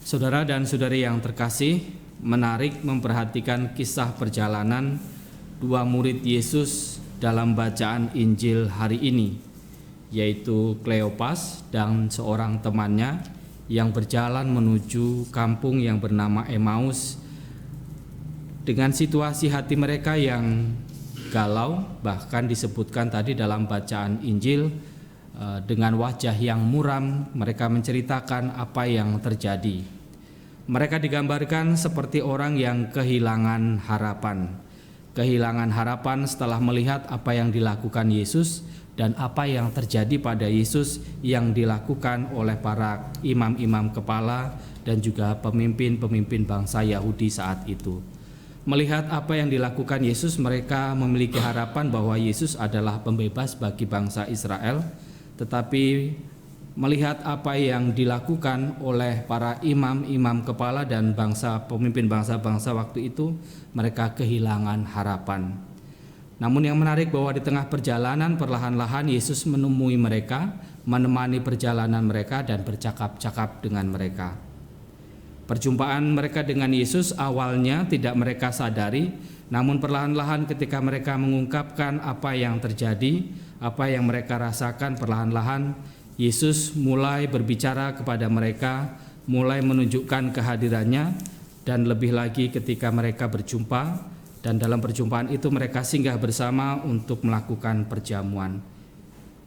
Saudara dan saudari yang terkasih, menarik memperhatikan kisah perjalanan dua murid Yesus dalam bacaan Injil hari ini, yaitu Kleopas dan seorang temannya yang berjalan menuju kampung yang bernama Emmaus dengan situasi hati mereka yang galau, bahkan disebutkan tadi dalam bacaan Injil dengan wajah yang muram mereka menceritakan apa yang terjadi. Mereka digambarkan seperti orang yang kehilangan harapan. Kehilangan harapan setelah melihat apa yang dilakukan Yesus dan apa yang terjadi pada Yesus yang dilakukan oleh para imam-imam kepala dan juga pemimpin-pemimpin bangsa Yahudi saat itu. Melihat apa yang dilakukan Yesus, mereka memiliki harapan bahwa Yesus adalah pembebas bagi bangsa Israel, tetapi melihat apa yang dilakukan oleh para imam-imam kepala dan pemimpin bangsa-bangsa waktu itu, mereka kehilangan harapan. Namun yang menarik bahwa di tengah perjalanan perlahan-lahan Yesus menemui mereka, menemani perjalanan mereka dan bercakap-cakap dengan mereka. Perjumpaan mereka dengan Yesus awalnya tidak mereka sadari, namun perlahan-lahan ketika mereka mengungkapkan apa yang terjadi, apa yang mereka rasakan, perlahan-lahan Yesus mulai berbicara kepada mereka, mulai menunjukkan kehadirannya, dan lebih lagi ketika mereka berjumpa, dan dalam perjumpaan itu mereka singgah bersama untuk melakukan perjamuan.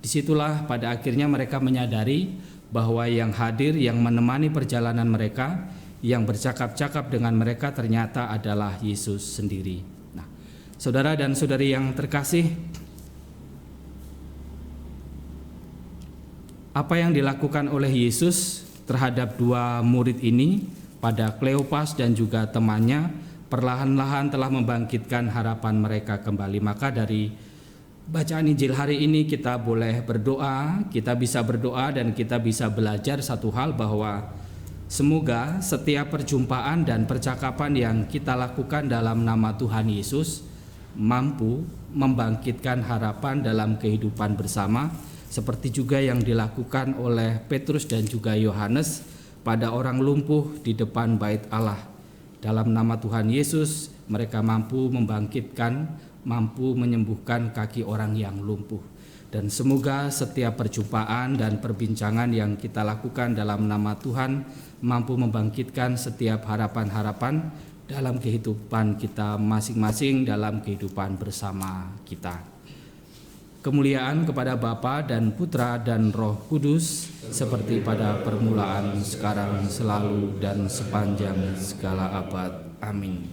Disitulah pada akhirnya mereka menyadari bahwa yang hadir, yang menemani perjalanan mereka, yang bercakap-cakap dengan mereka ternyata adalah Yesus sendiri. Nah, saudara dan saudari yang terkasih, apa yang dilakukan oleh Yesus terhadap dua murid ini pada Kleopas dan juga temannya perlahan-lahan telah membangkitkan harapan mereka kembali. Maka dari bacaan Injil hari ini kita boleh berdoa, kita bisa berdoa dan kita bisa belajar satu hal, bahwa semoga setiap perjumpaan dan percakapan yang kita lakukan dalam nama Tuhan Yesus mampu membangkitkan harapan dalam kehidupan bersama, seperti juga yang dilakukan oleh Petrus dan juga Yohanes pada orang lumpuh di depan bait Allah. Dalam nama Tuhan Yesus mereka mampu membangkitkan, mampu menyembuhkan kaki orang yang lumpuh. Dan semoga setiap perjumpaan dan perbincangan yang kita lakukan dalam nama Tuhan mampu membangkitkan setiap harapan-harapan dalam kehidupan kita masing-masing, dalam kehidupan bersama kita. Kemuliaan kepada Bapa dan Putra dan Roh Kudus, seperti pada permulaan, sekarang, selalu, dan sepanjang segala abad. Amin.